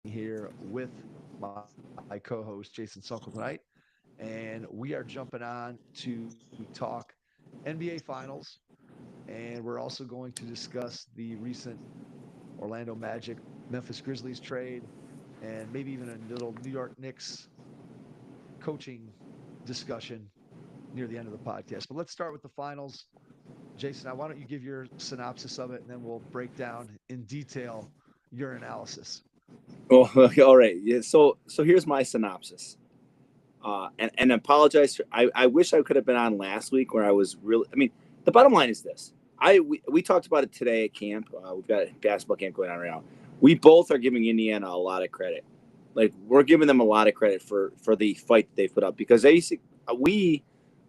here with my co-host Jason Sunkel tonight, and we are jumping on to talk NBA Finals, and we're also going to discuss the recent Orlando Magic Memphis Grizzlies trade, and maybe even a little New York Knicks coaching discussion near the end of the podcast. But let's start with the finals. Jason, why don't you give your synopsis of it, and then we'll break down in detail your analysis. Oh, all right. Yeah. So here's my synopsis. And apologize. I wish I could have been on last week where I was really. I mean, the bottom line is this. We talked about it today at camp. We've got a basketball camp going on right now. We both are giving Indiana a lot of credit. Like we're giving them a lot of credit for the fight that they've put up because we,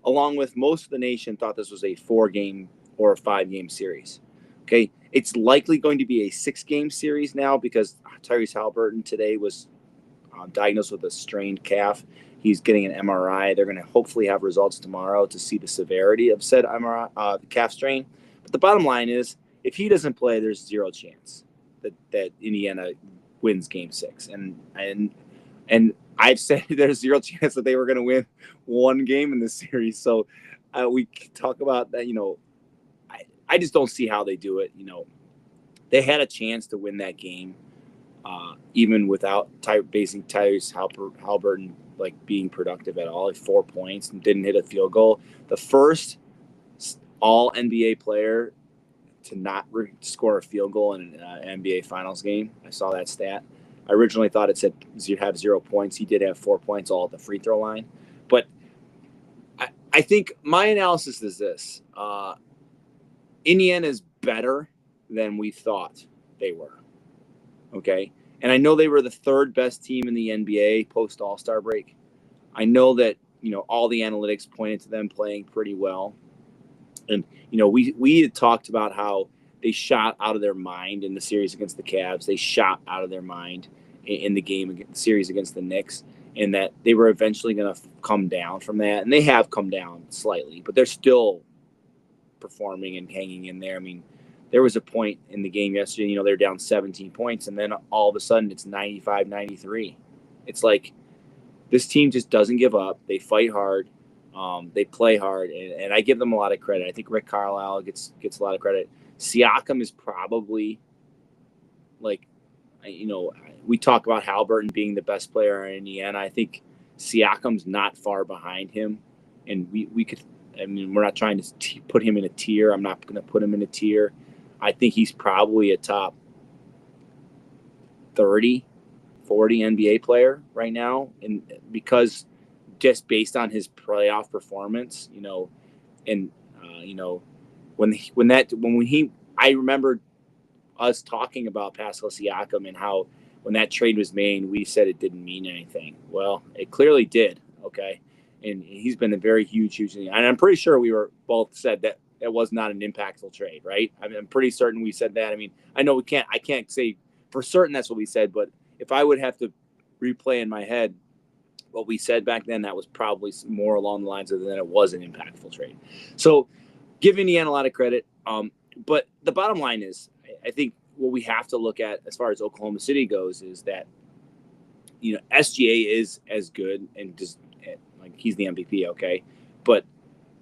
along with most of the nation, thought this was a 4 game or a 5 game series. Okay, it's likely going to be a 6 game series now because Tyrese Halliburton today was diagnosed with a strained calf. He's getting an MRI. They're going to hopefully have results tomorrow to see the severity of said MRI, calf strain. But the bottom line is, if he doesn't play, there's zero chance that Indiana wins Game 6. And I've said there's zero chance that they were going to win 1 game in this series. So we talk about that. I just don't see how they do it. They had a chance to win that game even without basing Tyrese Halliburton like being productive at all. Like 4 points and didn't hit a field goal. The first all NBA player to not score a field goal in an NBA Finals game. I saw that stat. I originally thought it said you have 0 points. He did have 4 points all at the free throw line. But I think my analysis is this. Indiana is better than we thought they were. Okay. And I know they were the third best team in the NBA post All-Star break. I know that, all the analytics pointed to them playing pretty well. And, we had talked about how they shot out of their mind in the series against the Cavs. They shot out of their mind in the series against the Knicks, and that they were eventually going to come down from that. And they have come down slightly, but they're still performing and hanging in there. I mean, there was a point in the game yesterday, they're down 17 points, and then all of a sudden it's 95-93. It's like this team just doesn't give up. They fight hard. They play hard, and I give them a lot of credit. I think Rick Carlisle gets a lot of credit. Siakam is probably like, we talk about Halliburton being the best player in Indiana. I think Siakam's not far behind him, and we could. I mean, we're not trying to put him in a tier. I'm not going to put him in a tier. I think he's probably a top 30, 40 NBA player right now, and because just based on his playoff performance, and I remember us talking about Pascal Siakam and how when that trade was made, we said it didn't mean anything. Well, it clearly did. Okay, and he's been a very huge, and I'm pretty sure we were both said that it was not an impactful trade, right? I mean, I'm pretty certain we said that. I mean, I know I can't say for certain that's what we said, but if I would have to replay in my head what we said back then, that was probably more along the lines of that it was an impactful trade. So give Indiana a lot of credit. But the bottom line is, I think what we have to look at as far as Oklahoma City goes is that, SGA is as good and just like he's the MVP, okay? But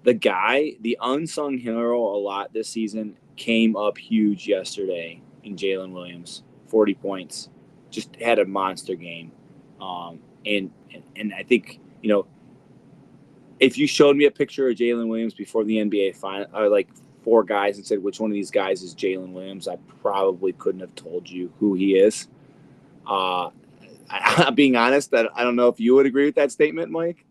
the unsung hero a lot this season came up huge yesterday in Jalen Williams, 40 points, just had a monster game. And I think, if you showed me a picture of Jalen Williams before the NBA final, or like 4 guys and said, which one of these guys is Jalen Williams, I probably couldn't have told you who he is. I'm being honest, that I don't know if you would agree with that statement, Mike.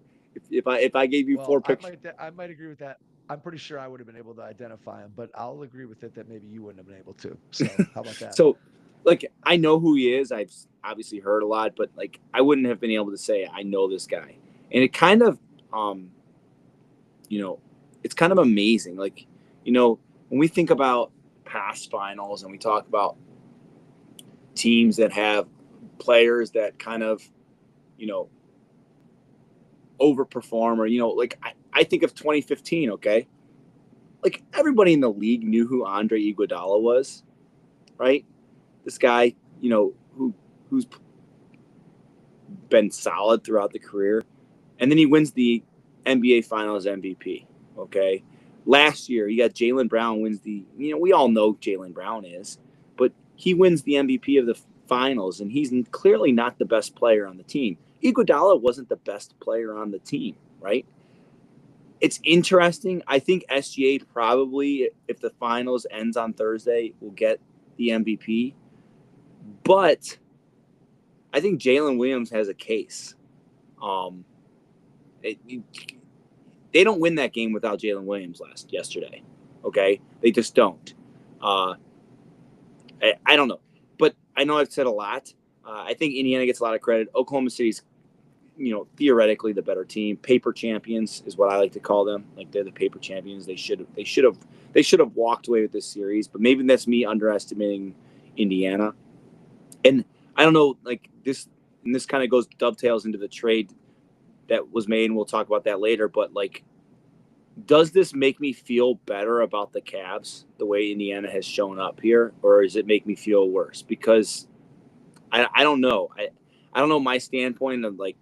If I gave you Well, 4 pictures. I might agree with that. I'm pretty sure I would have been able to identify him, but I'll agree with it that maybe you wouldn't have been able to. So how about that? So, like, I know who he is. I've obviously heard a lot, but like, I wouldn't have been able to say I know this guy. And it kind of, you know, it's kind of amazing. Like, when we think about past finals and we talk about teams that have players that kind of, you know, overperform, or like I think of 2015. Okay, like everybody in the league knew who Andre Iguodala was, right? This guy, who's been solid throughout the career. And then he wins the NBA Finals MVP. Okay. Last year, you got Jaylen Brown wins we all know Jaylen Brown is, but he wins the MVP of the finals, and he's clearly not the best player on the team. Iguodala wasn't the best player on the team, right? It's interesting. I think SGA probably, if the finals ends on Thursday, will get the MVP. But I think Jalen Williams has a case. They don't win that game without Jalen Williams yesterday. Okay, they just don't. I don't know, but I know I've said a lot. I think Indiana gets a lot of credit. Oklahoma City's, theoretically the better team. Paper champions is what I like to call them. Like, they're the paper champions. They should have walked away with this series. But maybe that's me underestimating Indiana. And I don't know, like this, and this kind of dovetails into the trade that was made, and we'll talk about that later. But like, does this make me feel better about the Cavs the way Indiana has shown up here, or does it make me feel worse? Because I don't know. I don't know my standpoint of like,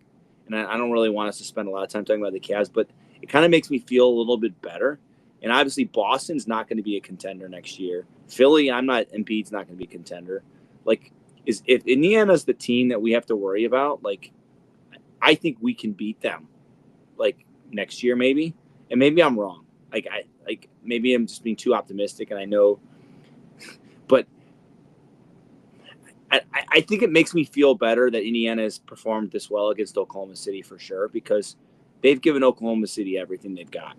and I don't really want us to spend a lot of time talking about the Cavs, but it kind of makes me feel a little bit better. And obviously, Boston's not going to be a contender next year. Philly, Embiid's not going to be a contender. Like, if Indiana's the team that we have to worry about, like, I think we can beat them, like, next year maybe. And maybe I'm wrong. Maybe I'm just being too optimistic, and I know, but I think it makes me feel better that Indiana has performed this well against Oklahoma City for sure, because they've given Oklahoma City everything they've got.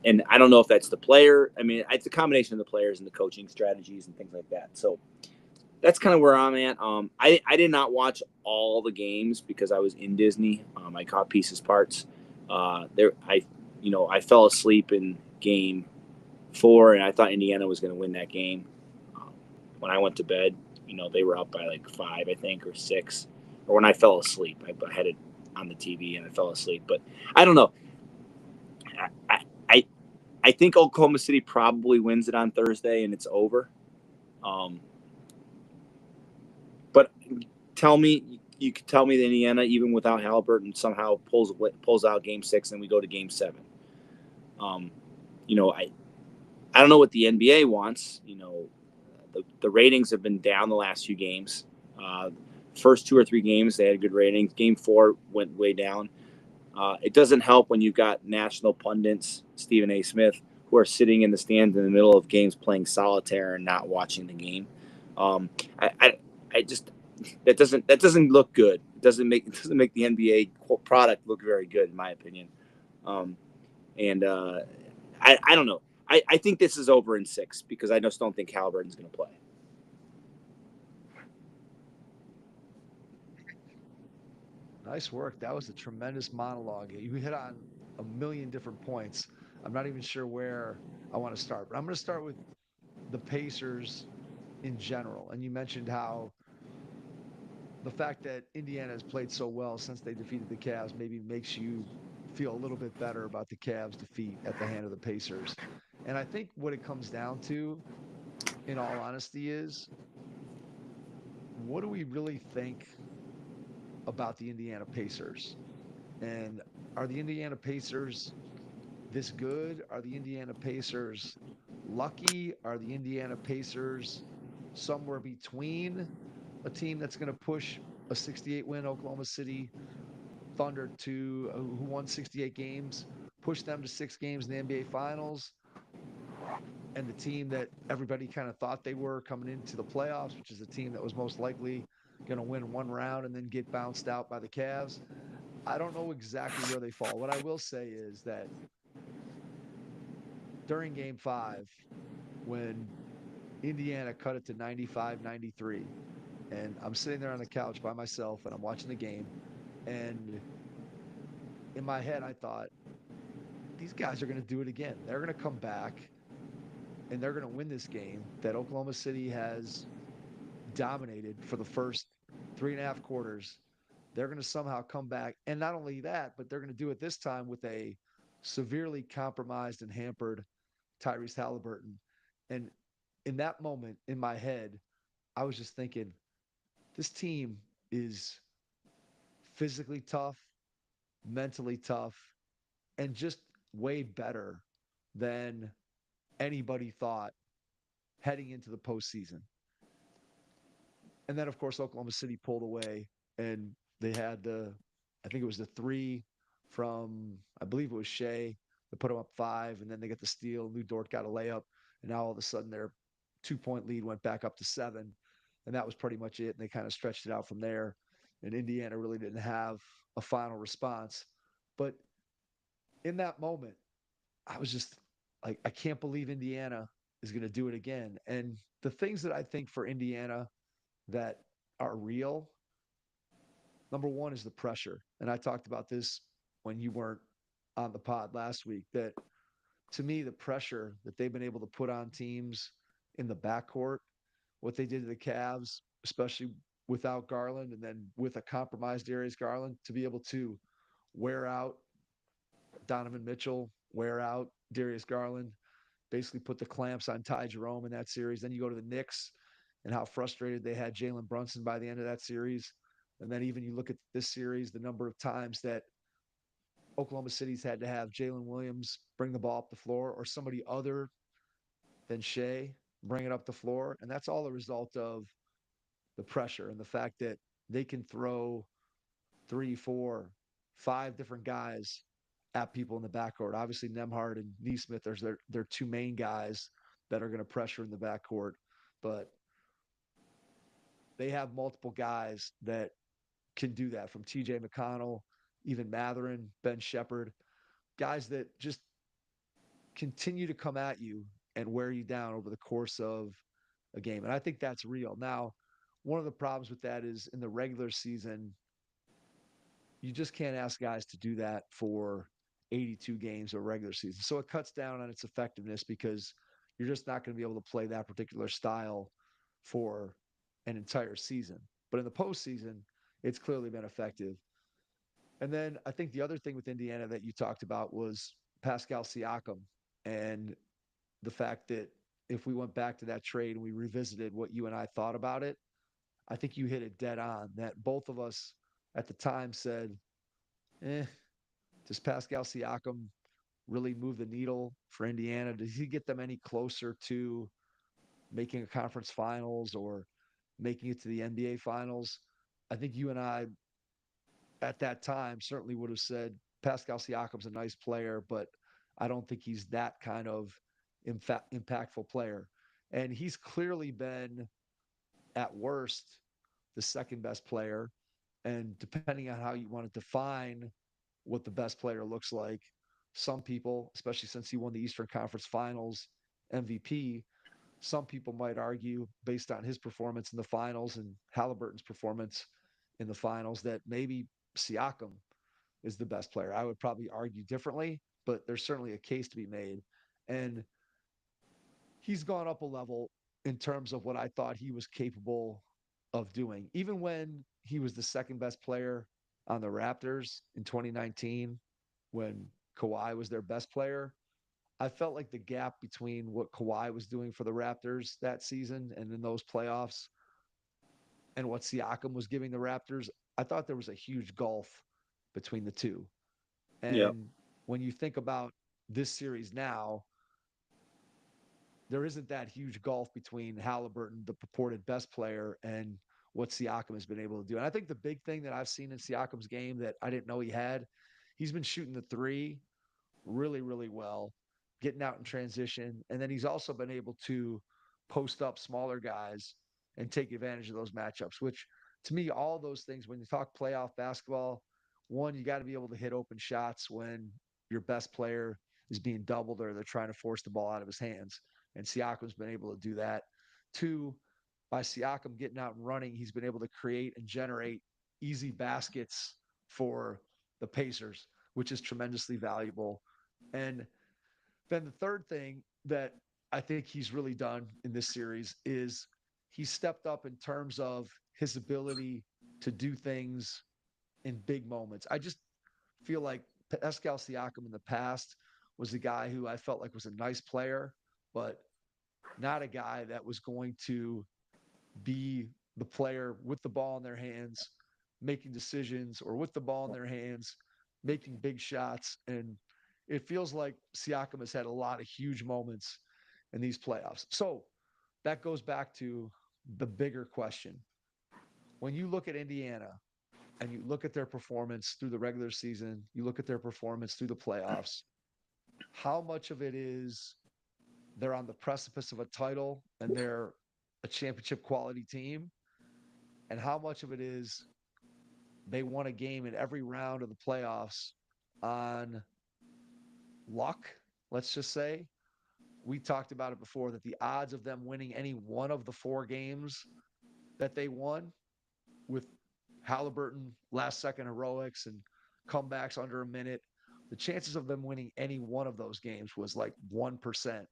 And I don't know if that's the player. I mean, it's a combination of the players and the coaching strategies and things like that. So that's kind of where I'm at. I did not watch all the games because I was in Disney. I caught parts. I fell asleep in game 4, and I thought Indiana was going to win that game. When I went to bed, they were up by like 5, I think, or 6. Or when I fell asleep, I had it on the TV and I fell asleep. But I don't know. I think Oklahoma City probably wins it on Thursday and it's over. But you could tell me that Indiana, even without Halliburton, somehow pulls out Game 6 and we go to Game 7. I don't know what the NBA wants. The ratings have been down the last few games. First 2 or 3 games, they had good ratings. Game 4 went way down. It doesn't help when you've got national pundits, Stephen A. Smith, who are sitting in the stands in the middle of games playing solitaire and not watching the game. I just that doesn't look good. It doesn't make the NBA product look very good, in my opinion. I don't know. I think this is over in 6 because I just don't think Halliburton's going to play. Nice work. That was a tremendous monologue. You hit on a million different points. I'm not even sure where I want to start, but I'm going to start with the Pacers in general. And you mentioned how the fact that Indiana has played so well since they defeated the Cavs maybe makes you feel a little bit better about the Cavs' defeat at the hand of the Pacers. And I think what it comes down to, in all honesty, is what do we really think about the Indiana Pacers? And are the Indiana Pacers this good? Are the Indiana Pacers lucky? Are the Indiana Pacers somewhere between a team that's going to push a 68-win Oklahoma City Thunder who won 68 games, push them to 6 games in the NBA Finals, and the team that everybody kind of thought they were coming into the playoffs, which is the team that was most likely going to win one round and then get bounced out by the Cavs? I don't know exactly where they fall. What I will say is that during Game 5, when Indiana cut it to 95-93, and I'm sitting there on the couch by myself and I'm watching the game, and in my head I thought, these guys are going to do it again. They're going to come back and they're going to win this game that Oklahoma City has dominated for the first 3.5 quarters. They're going to somehow come back. And not only that, but they're going to do it this time with a severely compromised and hampered Tyrese Halliburton. And in that moment in my head, I was just thinking, this team is physically tough, mentally tough, and just way better than anybody thought heading into the postseason. And then, of course, Oklahoma City pulled away, and they had I think it was the three from, I believe it was Shea, to put them up five, and then they get the steal. Lou Dort got a layup, and now all of a sudden their 2 point lead went back up to seven, and that was pretty much it. And they kind of stretched it out from there. And Indiana really didn't have a final response. But in that moment, I was just like, I can't believe Indiana is going to do it again. And the things that I think for Indiana that are real, number one is the pressure. And I talked about this when you weren't on the pod last week, that to me, the pressure that they've been able to put on teams in the backcourt, what they did to the Cavs, especially without Garland, and then with a compromised Darius Garland, to be able to wear out Donovan Mitchell, wear out Darius Garland, basically put the clamps on Ty Jerome in that series. Then you go to the Knicks and how frustrated they had Jalen Brunson by the end of that series. And then even you look at this series, the number of times that Oklahoma City's had to have Jalen Williams bring the ball up the floor, or somebody other than Shea bring it up the floor. And that's all a result of the pressure and the fact that they can throw three, four, five different guys at people in the backcourt. Obviously, Nemhard and Neesmith, there's their two main guys that are going to pressure in the backcourt. But they have multiple guys that can do that, from TJ McConnell, even Matherin, Ben Shepherd, guys that just continue to come at you and wear you down over the course of a game. And I think that's real. Now, one of the problems with that is in the regular season, you just can't ask guys to do that for 82 games or regular season. So it cuts down on its effectiveness because you're just not going to be able to play that particular style for an entire season. But in the postseason, it's clearly been effective. And then I think the other thing with Indiana that you talked about was Pascal Siakam, and the fact that if we went back to that trade and we revisited what you and I thought about it, I think you hit it dead on, that both of us at the time said, does Pascal Siakam really move the needle for Indiana? Does he get them any closer to making a conference finals or making it to the NBA finals? I think you and I at that time certainly would have said Pascal Siakam's a nice player, but I don't think he's that kind of impactful player. And he's clearly been, at worst, the second best player. And depending on how you want to define what the best player looks like, some people, especially since he won the Eastern Conference Finals MVP, some people might argue, based on his performance in the finals and Halliburton's performance in the finals, that maybe Siakam is the best player. I would probably argue differently, but there's certainly a case to be made. And he's gone up a level in terms of what I thought he was capable of doing. Even when he was the second best player on the Raptors in 2019, when Kawhi was their best player, I felt like the gap between what Kawhi was doing for the Raptors that season and in those playoffs and what Siakam was giving the Raptors, I thought there was a huge gulf between the two. Yep. And when you think about this series now, there isn't that huge gulf between Halliburton, the purported best player, and what Siakam has been able to do. And I think the big thing that I've seen in Siakam's game that I didn't know he had, he's been shooting the three really, really well, getting out in transition. And then he's also been able to post up smaller guys and take advantage of those matchups, which to me, all those things, when you talk playoff basketball, one, you got to be able to hit open shots when your best player is being doubled or they're trying to force the ball out of his hands. And Siakam's been able to do that. Two, by Siakam getting out and running, he's been able to create and generate easy baskets for the Pacers, which is tremendously valuable. And then the third thing that I think he's really done in this series is he's stepped up in terms of his ability to do things in big moments. I just feel like Pascal Siakam in the past was a guy who I felt like was a nice player, but not a guy that was going to be the player with the ball in their hands making decisions or with the ball in their hands, making big shots. And it feels like Siakam has had a lot of huge moments in these playoffs. So that goes back to the bigger question. When you look at Indiana and you look at their performance through the regular season, you look at their performance through the playoffs, how much of it is they're on the precipice of a title and they're a championship quality team? And how much of it is they won a game in every round of the playoffs on luck, let's just say? We talked about it before that the odds of them winning any one of the 4 games that they won with Halliburton last second heroics and comebacks under a minute, the chances of them winning any one of those games was like 1%.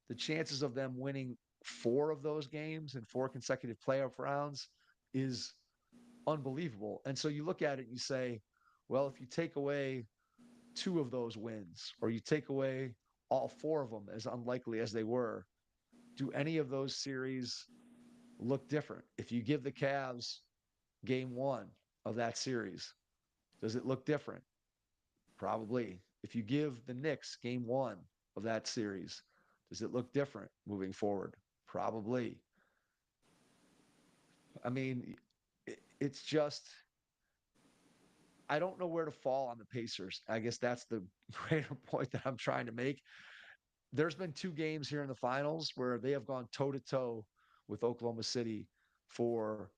The chances of them winning 4 of those games in 4 consecutive playoff rounds is unbelievable. And so you look at it and you say, well, if you take away 2 of those wins or you take away all 4 of them, as unlikely as they were, do any of those series look different? If you give the Cavs game 1 of that series, does it look different? Probably. If you give the Knicks game 1 of that series, does it look different moving forward? Probably. I mean, it's just, I don't know where to fall on the Pacers. I guess that's the greater point that I'm trying to make. There's been 2 games here in the finals where they have gone toe to toe with Oklahoma City for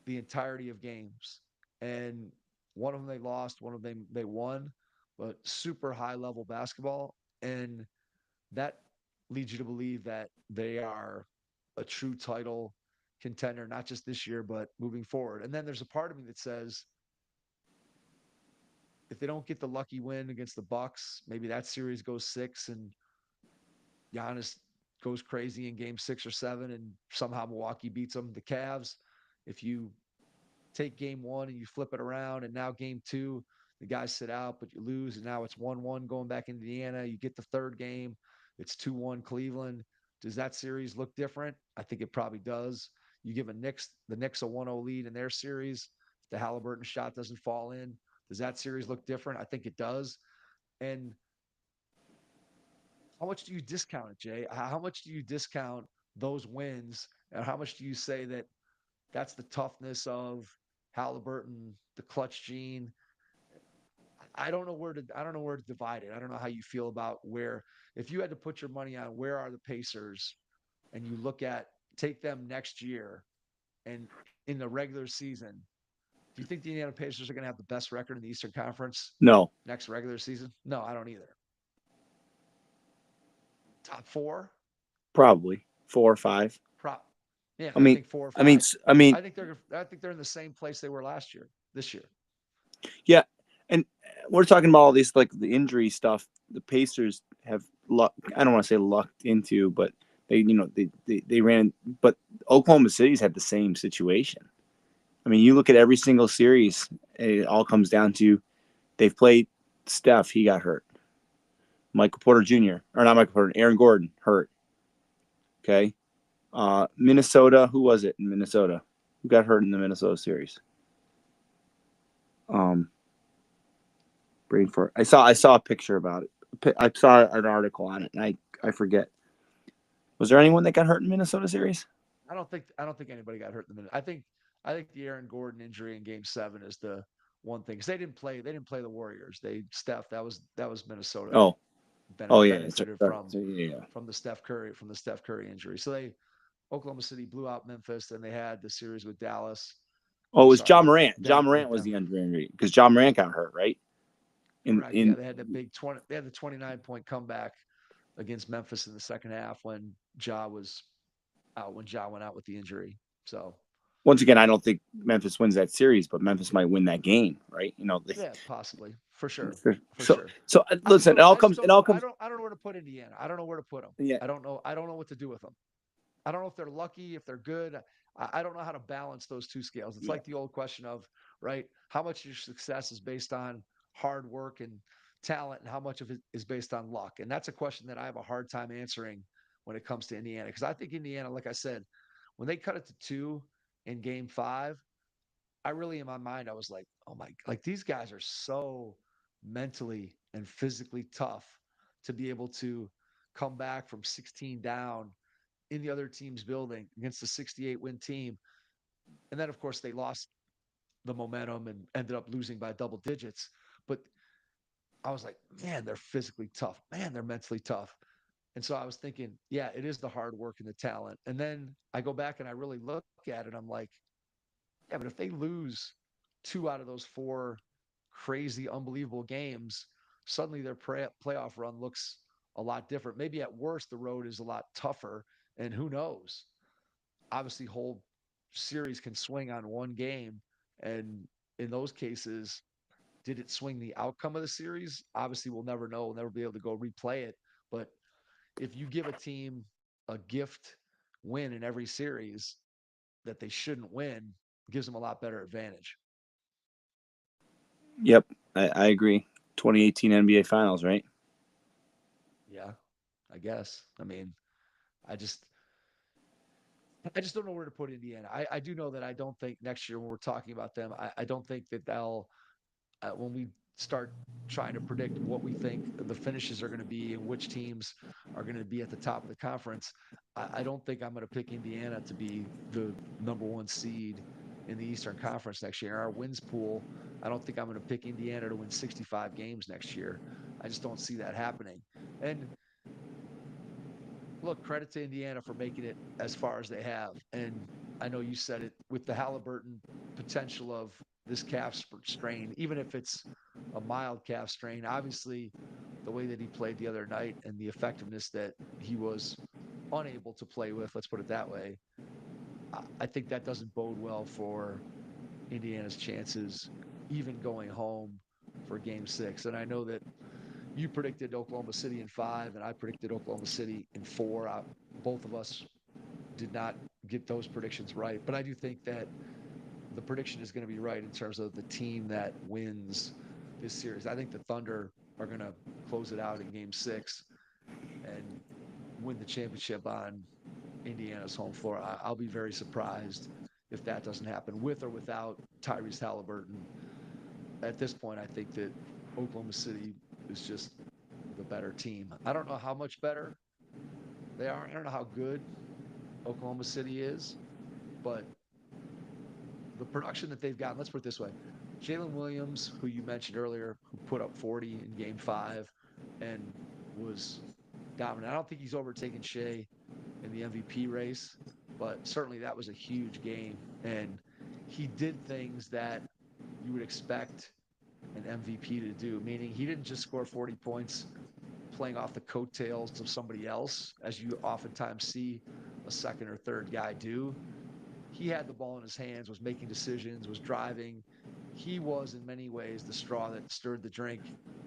the entirety of games. And one of them they lost, one of them they won, but super high level basketball. And that leads you to believe that they are a true title contender, not just this year, but moving forward. And then there's a part of me that says, if they don't get the lucky win against the Bucks, maybe that series goes 6 and Giannis goes crazy in game 6 or 7 and somehow Milwaukee beats them. The Cavs, if you take game 1 and you flip it around and now game 2, the guys sit out, but you lose. And now it's 1-1 going back into Indiana. You get the 3rd game. It's 2-1 Cleveland. Does that series look different? I think it probably does. You give the Knicks a 1-0 lead in their series. If the Halliburton shot doesn't fall in, does that series look different? I think it does. And how much do you discount it, Jay? How much do you discount those wins? And how much do you say that that's the toughness of Halliburton, the clutch gene? I don't know where to divide it. I don't know how you feel about where, if you had to put your money on where are the Pacers and you look at, take them next year and in the regular season, do you think the Indiana Pacers are going to have the best record in the Eastern Conference No, next regular season? No, I don't either. Top 4? probably 4 or 5. Prop. Yeah, I I mean, think 4 or I mean, 5. I mean, I think they're in the same place they were last year, this year. yeah, and we're talking about all these like the injury stuff. The Pacers have luck. I don't want to say lucked into, but they ran. But Oklahoma City's had the same situation. I mean, you look at every single series, it all comes down to they've played Steph. He got hurt. Michael Porter Jr. or not Michael Porter, Aaron Gordon hurt. Okay, Minnesota. Who was it in Minnesota? Who got hurt in the Minnesota series? Brain for I saw a picture about it. I saw an article on it, and I forget. Was there anyone that got hurt in Minnesota series? I don't think anybody got hurt in the minute. I think the Aaron Gordon injury in Game 7 is the one thing, because they didn't play the Warriors. Steph, that was Minnesota Oh, yeah, benefited yeah. from the Steph Curry injury. So Oklahoma City blew out Memphis, and they had the series with Dallas. Oh, it was Sorry, John Morant. John with Morant was the Denver. injury because John Morant got hurt, right? Correct. Yeah, they had the big 20. They had the 29-point comeback against Memphis in the second half when Ja was out. When Ja went out with the injury. So once again, I don't think Memphis wins that series, but Memphis might win that game, right? yeah, possibly for sure. So listen, it all comes. I don't know where to put Indiana. I don't know where to put them. Yeah. I don't know what to do with them. I don't know if they're lucky, if they're good. I don't know how to balance those 2 scales. It's like the old question of, right, how much of your success is based on hard work and talent, and how much of it is based on luck? And that's a question that I have a hard time answering when it comes to Indiana, because I think Indiana, like I said, when they cut it to 2 in Game 5, I really, in my mind, I was like, oh my, like these guys are so mentally and physically tough to be able to come back from 16 down in the other team's building against a 68 win team. And then, of course, they lost the momentum and ended up losing by double digits. But I was like, man, they're physically tough. Man, they're mentally tough. And so I was thinking, yeah, it is the hard work and the talent. And then I go back and I really look at it. I'm like, yeah, but if they lose two out of those four crazy, unbelievable games, suddenly their playoff run looks a lot different. Maybe at worst, the road is a lot tougher. And who knows? Obviously, whole series can swing on one game. And in those cases, did it swing the outcome of the series? Obviously, we'll never know. We'll never be able to go replay it. But if you give a team a gift win in every series that they shouldn't win, gives them a lot better advantage. Yep, I agree. 2018 NBA Finals, right? Yeah, I guess. I mean, I just I just don't know where to put Indiana. I do know that I don't think next year when we're talking about them, I don't think that they'll when we start trying to predict what we think the finishes are going to be and which teams are going to be at the top of the conference, I don't think I'm going to pick Indiana to be the number one seed in the Eastern Conference next year. Our wins pool, I don't think I'm going to pick Indiana to win 65 games next year. I just don't see that happening. And look, credit to Indiana for making it as far as they have. And I know you said it with the Halliburton potential of this calf strain, even if it's a mild calf strain. Obviously, the way that he played the other night and the effectiveness that he was unable to play with, let's put it that way, I think that doesn't bode well for Indiana's chances, even going home for game six. And I know that you predicted Oklahoma City in 5, and I predicted Oklahoma City in 4. Both of us did not get those predictions right, but I do think that the prediction is going to be right in terms of the team that wins this series. I think the Thunder are going to close it out in game 6 and win the championship on Indiana's home floor. I'll be very surprised if that doesn't happen with or without Tyrese Halliburton. At this point, I think that Oklahoma City is just the better team. I don't know how much better they are. I don't know how good Oklahoma City is, but the production that they've gotten, let's put it this way. Jalen Williams, who you mentioned earlier, who put up 40 in game 5 and was dominant. I don't think he's overtaken Shea in the MVP race, but certainly that was a huge game. And he did things that you would expect an MVP to do, meaning he didn't just score 40 points playing off the coattails of somebody else, as you oftentimes see a second or third guy do. He had the ball in his hands, was making decisions, was driving. He was, in many ways, the straw that stirred the drink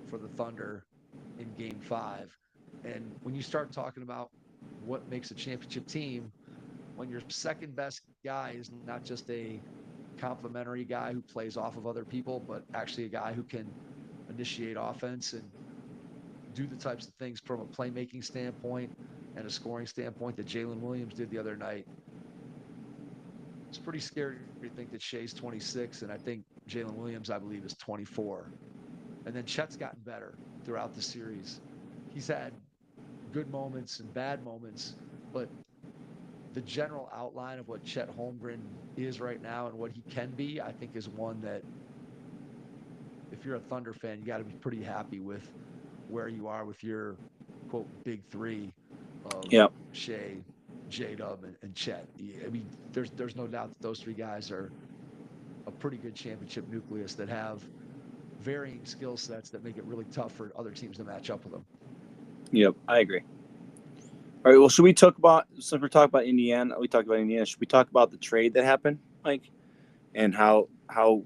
for the Thunder in game 5. And when you start talking about what makes a championship team, when your second best guy is not just a complimentary guy who plays off of other people, but actually a guy who can initiate offense and do the types of things from a playmaking standpoint and a scoring standpoint that Jalen Williams did the other night. It's pretty scary to think that Shea's 26, and I think Jalen Williams, I believe, is 24. And then Chet's gotten better throughout the series. He's had good moments and bad moments, but the general outline of what Chet Holmgren is right now and what he can be, I think, is one that if you're a Thunder fan, you got to be pretty happy with where you are with your, quote, big three of Shea, J-Dub, and Chet. I mean, there's no doubt that those three guys are a pretty good championship nucleus that have varying skill sets that make it really tough for other teams to match up with them. Yep, I agree. All right, well, should we talk about, since we're talking about Indiana, should we talk about the trade that happened, Mike, and how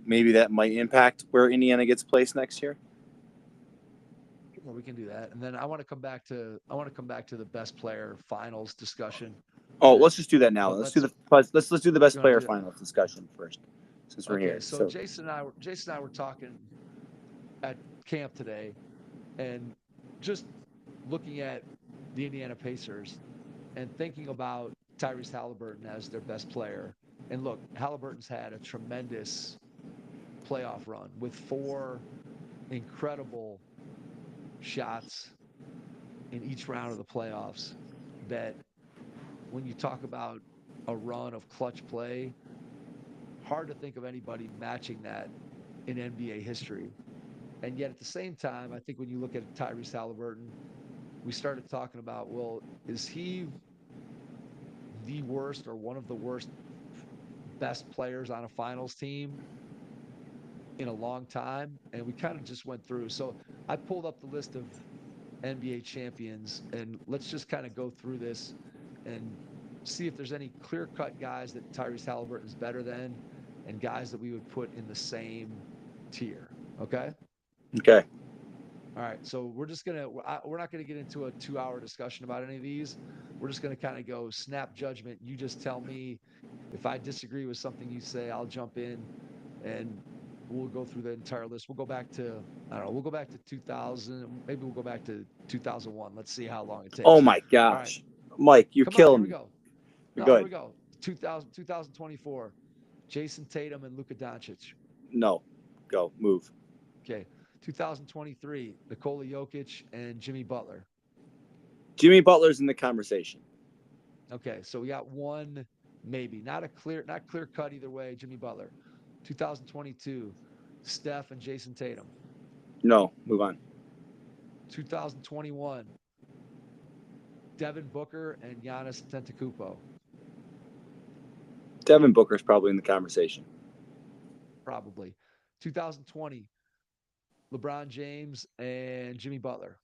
maybe that might impact where Indiana gets placed next year? Well, we can do that, and then I want to come back to the best player finals discussion. Oh, let's just do that now. Let's do the best player finals discussion first, since we're here. So Jason and I were talking at camp today, and just looking at the Indiana Pacers and thinking about Tyrese Halliburton as their best player And look, Halliburton's had a tremendous playoff run with 4 incredible shots in each round of the playoffs that when you talk about a run of clutch play, hard to think of anybody matching that in NBA history. And yet at the same time, I think when you look at Tyrese Halliburton, we started talking about, well, is he the worst or one of the worst best players on a finals team in a long time? And we kind of just went through. So I pulled up the list of NBA champions, and let's just kind of go through this and see if there's any clear-cut guys that Tyrese Halliburton is better than and guys that we would put in the same tier. Okay? Okay. All right. So we're not going to get into a 2-hour discussion about any of these. We're just going to kind of go snap judgment. You just tell me if I disagree with something you say, I'll jump in and we'll go through the entire list. We'll go back to, I don't know, we'll go back to 2000. Maybe we'll go back to 2001. Let's see how long it takes. Oh my All right. gosh, Mike, you're Come on. killing Here we me. go. No, Go here ahead. we go. 2024. Jason Tatum and Luka Doncic. No, go move. Okay. 2023. Nikola Jokic and Jimmy Butler. Jimmy Butler's in the conversation. Okay, so we got one maybe, not clear cut either way. Jimmy Butler, 2022, Steph and Jason Tatum. No, move on. 2021, Devin Booker and Giannis Antetokounmpo. Devin Booker's probably in the conversation. Probably. 2020, LeBron James and Jimmy Butler.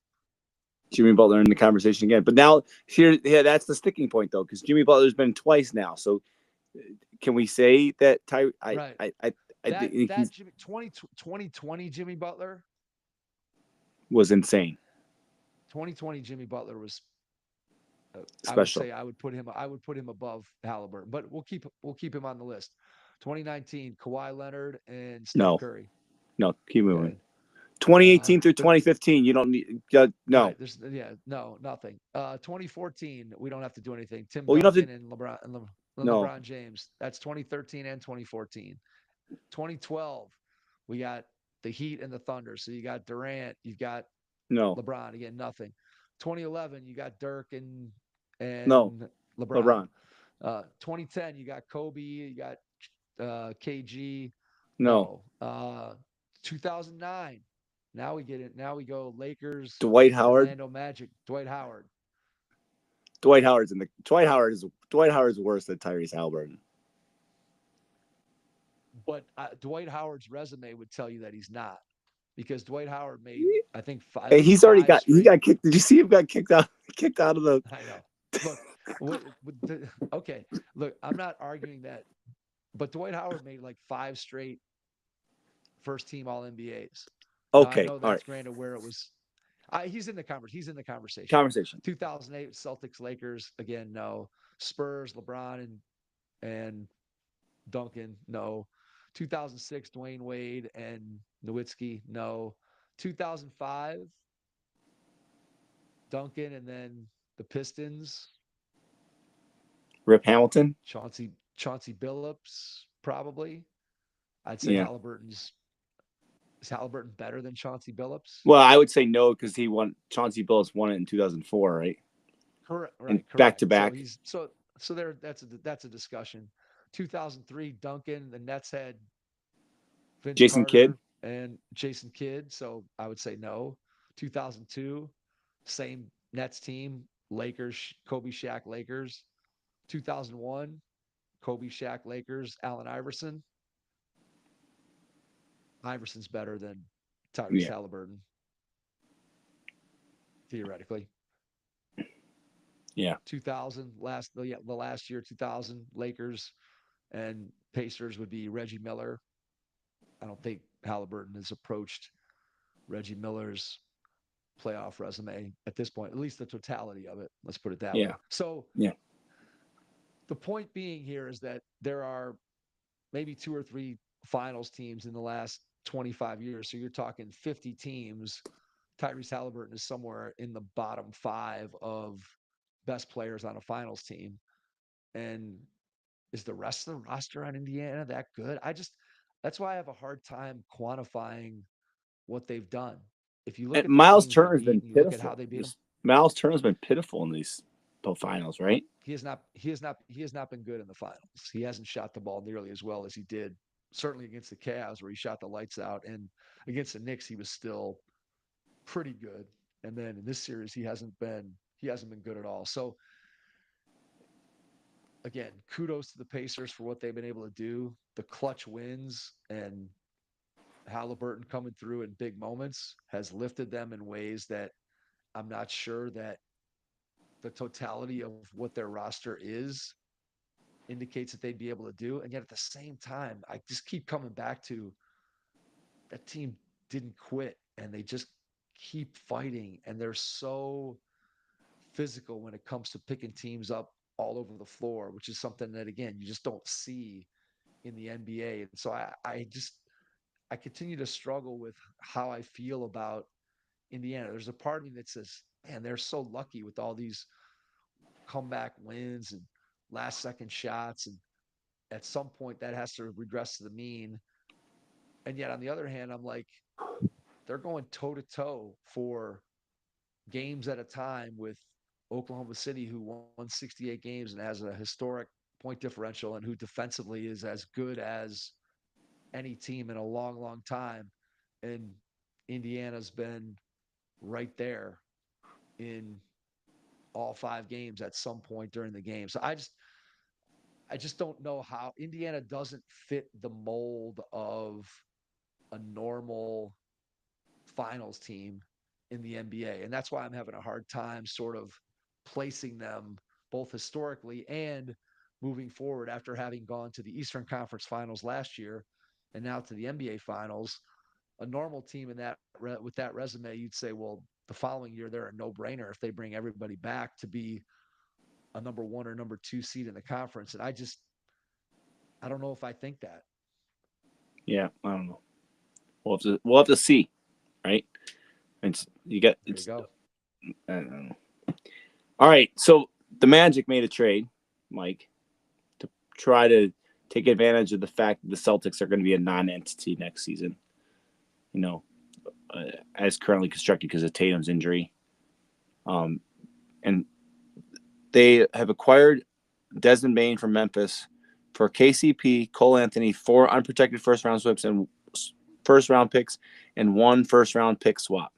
Jimmy Butler in the conversation again. But now here, yeah, that's the sticking point though, because Jimmy Butler's been twice now. So can we say that Right. That Jimmy 2020 Jimmy Butler was insane. 2020 Jimmy Butler was Special. I would put him above Halliburton, but we'll keep him on the list. 2019 Kawhi Leonard and Steph Curry. No, keep moving. Okay. 2018 through 2015, you don't need no. Right, nothing. 2014, we don't have to do anything. Tim Duncan and LeBron James. That's 2013 and 2014. 2012, we got the Heat and the Thunder. So you got Durant, you've got LeBron. Again, nothing. 2011, you got Dirk and LeBron. 2010, you got Kobe, you got KG. No. 2009. Now we get it. Now we go Lakers. Dwight Howard. Orlando Magic. Dwight Howard. Dwight Howard is worse than Tyrese Halliburton. But Dwight Howard's resume would tell you that he's not, because Dwight Howard made, I think, 5. Hey, he got kicked. Did you see him got kicked out of the? I know. Look, okay. Look, I'm not arguing that, but Dwight Howard made like 5 straight first team All NBAs. Okay, I know that's granted where it was. He's in the conversation. 2008 Celtics Lakers, again, no. Spurs LeBron and Duncan, no. 2006 Dwayne Wade and Nowitzki, no. 2005 Duncan and then the Pistons. Rip Hamilton, Chauncey Billups, probably. I'd say Is Halliburton better than Chauncey Billups? Well, I would say no, because Chauncey Billups won it in 2004, right? Correct. Back to back. So that's a discussion. 2003 Duncan, the Nets had Vince Jason Carter Kidd and Jason Kidd, so I would say no. 2002, same Nets team, Lakers, Kobe, Shaq, Lakers. 2001, Kobe, Shaq, Lakers, Allen Iverson. Iverson's better than Tyrese Halliburton, theoretically. Yeah. 2000, the last year, 2000, Lakers and Pacers would be Reggie Miller. I don't think Halliburton has approached Reggie Miller's playoff resume at this point, at least the totality of it. Let's put it that way. So the point being here is that there are maybe 2 or 3 finals teams in the last 25 years. So you're talking 50 teams. Tyrese Halliburton is somewhere in the bottom 5 of best players on a finals team. And is the rest of the roster on Indiana that good? That's why I have a hard time quantifying what they've done. If you look And at the Miles teams they Turner's beat been and you look at how pitiful. they beat them, Miles Turner's been pitiful in these finals, right? he has not been good in the finals. He hasn't shot the ball nearly as well as he did certainly against the Cavs where he shot the lights out, and against the Knicks he was still pretty good. And then in this series he hasn't been good at all. So again, kudos to the Pacers for what they've been able to do. The clutch wins and Halliburton coming through in big moments has lifted them in ways that I'm not sure that the totality of what their roster is indicates that they'd be able to do. And yet at the same time, I just keep coming back to that team didn't quit and they just keep fighting. And they're so physical when it comes to picking teams up all over the floor, which is something that, again, you just don't see in the NBA. And so I continue to struggle with how I feel about Indiana. There's a part of me that says, man, they're so lucky with all these comeback wins and last second shots. And at some point that has to regress to the mean. And yet on the other hand, I'm like, they're going toe to toe for games at a time with Oklahoma City, who won 68 games and has a historic point differential and who defensively is as good as any team in a long, long time. And Indiana's been right there in all 5 games at some point during the game. So I just don't know how Indiana doesn't fit the mold of a normal finals team in the NBA. And that's why I'm having a hard time sort of placing them both historically and moving forward after having gone to the Eastern Conference Finals last year and now to the NBA Finals. A normal team in that with that resume, you'd say, well, the following year they're a no-brainer if they bring everybody back to be a number 1 or number 2 seed in the conference. And I don't know if I think that. Yeah, I don't know. We'll have to see, right? It's you got There you go. I don't know. All right, so the Magic made a trade, Mike, to try to take advantage of the fact that the Celtics are going to be a non-entity next season. You know, as currently constructed because of Tatum's injury. And they have acquired Desmond Bane from Memphis for KCP, Cole Anthony, 4 unprotected first-round swaps and first-round picks, and 1 first-round pick swap.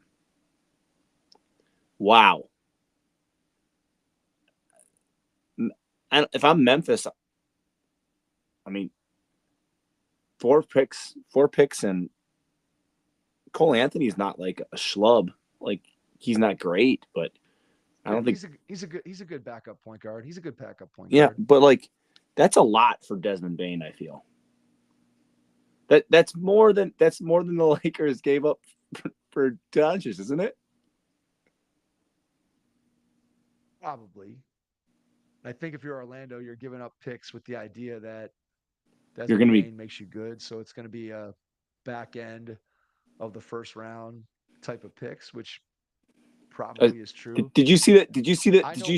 Wow. If I'm Memphis, I mean, 4 picks, and Cole Anthony's not like a schlub. Like, he's not great, but I don't think he's a good backup point guard. He's a good backup point yeah, guard. but like that's a lot for Desmond Bane, I feel. That's more than the Lakers gave up for Doncic, isn't it? Probably. I think if you're Orlando, you're giving up picks with the idea that You're Desmond going to be Bane makes you good. So it's going to be a back end of the first round type of picks, which probably is true. Did you see that? Did you see that? I Did know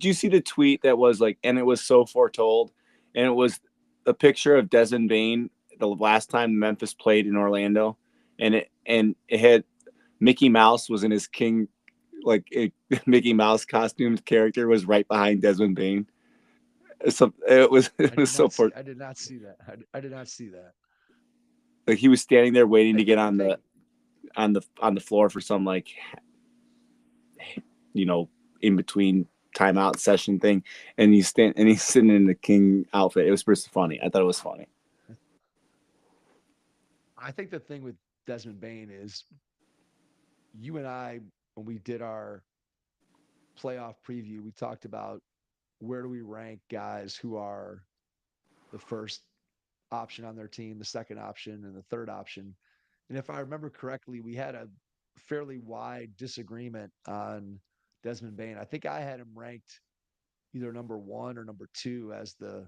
you see the tweet that was like, and it was so foretold, and it was a picture of Desmond Bane the last time Memphis played in Orlando, and it had Mickey Mouse was in his king, like a Mickey Mouse costumed character was right behind Desmond Bane. So it was so I did not see that. I did not see that. like he was standing there waiting I to get think the on the floor for some like in between timeout session thing, and he's sitting in the king outfit. It was pretty funny. I thought it was funny. I think the thing with Desmond Bane is you and I, when we did our playoff preview, we talked about where do we rank guys who are the first option on their team, the second option, and the third option. And if I remember correctly, we had a fairly wide disagreement on Desmond Bane. I think I had him ranked either number 1 or number 2 as the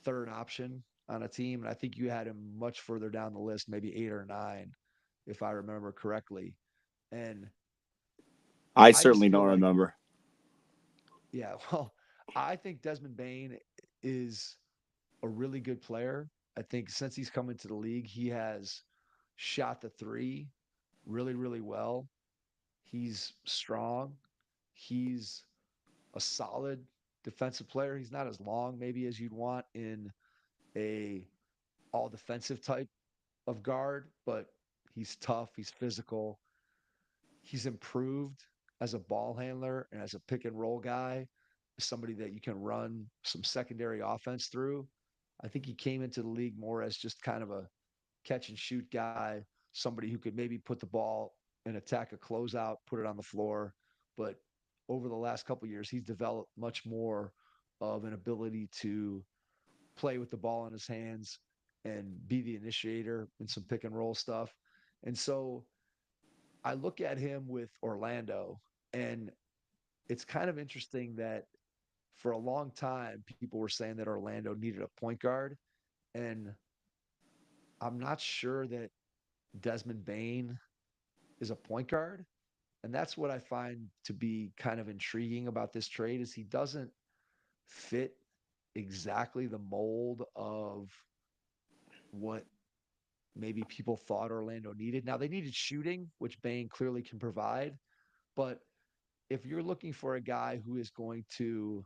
third option on a team. And I think you had him much further down the list, maybe 8 or 9, if I remember correctly. And I I just certainly feel don't like, remember. yeah, well, I think Desmond Bane is a really good player. I think since he's come into the league, he has shot the three really, really well. He's strong. He's a solid defensive player. He's not as long maybe as you'd want in a all defensive type of guard, but he's tough, he's physical. He's improved as a ball handler and as a pick and roll guy, somebody that you can run some secondary offense through. I think he came into the league more as just kind of a catch and shoot guy, somebody who could maybe put the ball and attack a closeout, put it on the floor. But over the last couple of years, he's developed much more of an ability to play with the ball in his hands and be the initiator in some pick and roll stuff. And so I look at him with Orlando, and it's kind of interesting that for a long time, people were saying that Orlando needed a point guard. And I'm not sure that Desmond Bain is a point guard. And that's what I find to be kind of intriguing about this trade is he doesn't fit exactly the mold of what maybe people thought Orlando needed. Now they needed shooting, which Bain clearly can provide, but if you're looking for a guy who is going to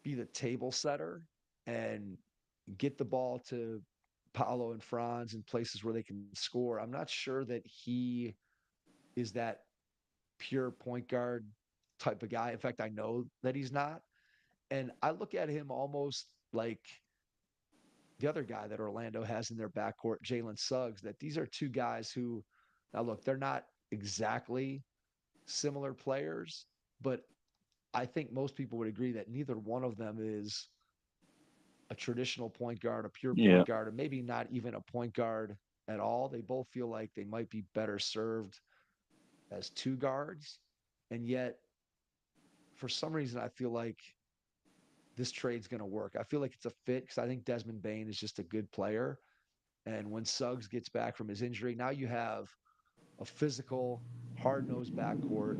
be the table setter and get the ball to Paolo and Franz in places where they can score, I'm not sure that he is that pure point guard type of guy. In fact, I know that he's not. And I look at him almost like the other guy that Orlando has in their backcourt, Jalen Suggs, that these are two guys who, now look, they're not exactly similar players, but I think most people would agree that neither one of them is a traditional point guard, a pure Yeah. point guard, or maybe not even a point guard at all. They both feel like they might be better served as two guards. And yet, for some reason, I feel like this trade's going to work. I feel like it's a fit because I think Desmond Bain is just a good player. And when Suggs gets back from his injury, now you have a physical, hard-nosed backcourt.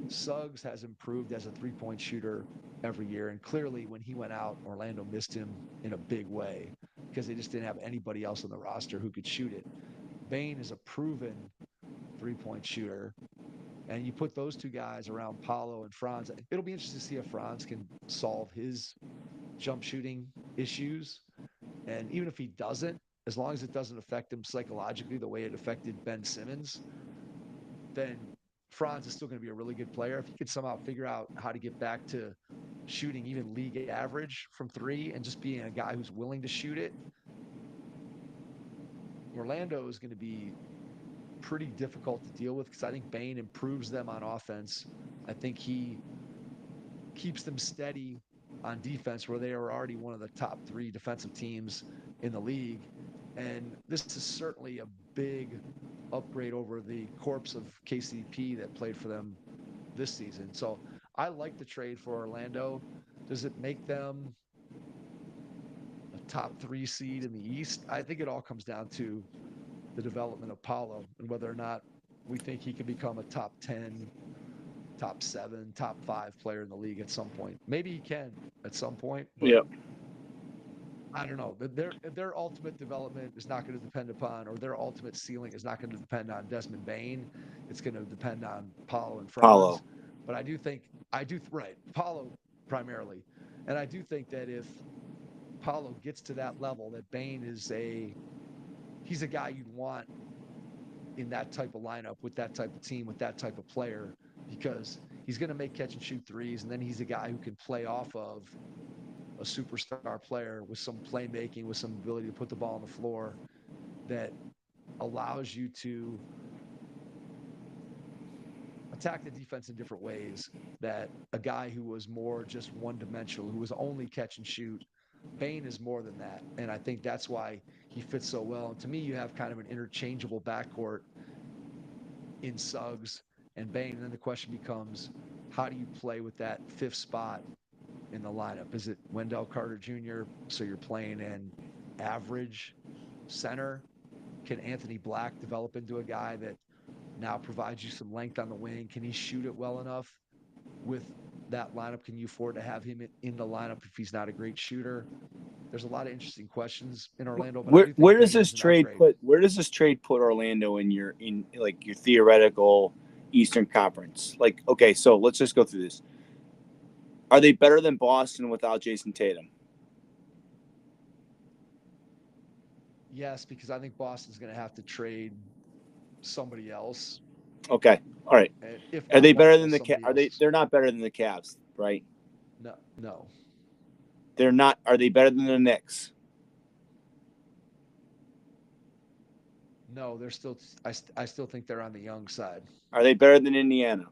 Suggs has improved as a three-point shooter every year. And clearly, when he went out, Orlando missed him in a big way because they just didn't have anybody else on the roster who could shoot it. Bain is a proven three-point shooter. And you put those two guys around Paolo and Franz. It'll be interesting to see if Franz can solve his jump shooting issues. And even if he doesn't, as long as it doesn't affect him psychologically the way it affected Ben Simmons, then Franz is still going to be a really good player. If he could somehow figure out how to get back to shooting even league average from three and just being a guy who's willing to shoot it, Orlando is going to be pretty difficult to deal with because I think Bain improves them on offense. I think he keeps them steady on defense where they are already one of the top three defensive teams in the league. And this is certainly a big upgrade over the corpse of KCP that played for them this season. So I like the trade for Orlando. Does it make them a top three seed in the East? I think it all comes down to the development of Paolo and whether or not we think he can become a top 10, top 7, top 5 player in the league at some point. Maybe he can at some point, but Yep. I don't know. Their ultimate development is not going to depend upon, or their ultimate ceiling is not going to depend on Desmond Bain. It's going to depend on Paolo and Franz. Paolo. But right, Paolo primarily. And I do think that if Paolo gets to that level, that Bain is he's a guy you'd want in that type of lineup with that type of team, with that type of player, because he's going to make catch and shoot threes. And then he's a guy who can play off of a superstar player with some playmaking, with some ability to put the ball on the floor that allows you to attack the defense in different ways that a guy who was more just one-dimensional, who was only catch and shoot, Bain is more than that. And I think that's why he fits so well. And to me, you have kind of an interchangeable backcourt in Suggs and Bain. And then the question becomes, how do you play with that fifth spot in the lineup? Is it Wendell Carter Jr., so you're playing an average center? Can Anthony Black develop into a guy that now provides you some length on the wing? Can he shoot it well enough with that lineup? Can you afford to have him in the lineup if he's not a great shooter? there's a lot of interesting questions in Orlando. But I do think Does Bain this is an trade upgrade. where does this trade put Orlando in your theoretical Eastern Conference? Like, okay, so let's just go through this. Are they better than Boston without Jason Tatum? Yes, because I think Boston's going to have to trade somebody else. Okay, all right. And if Are not they better Michael, than the somebody Are they? else. They're not better than the Cavs, right? No. They're not. Are they better than the Knicks? No, they're still. I still think they're on the young side. Are they better than Indiana?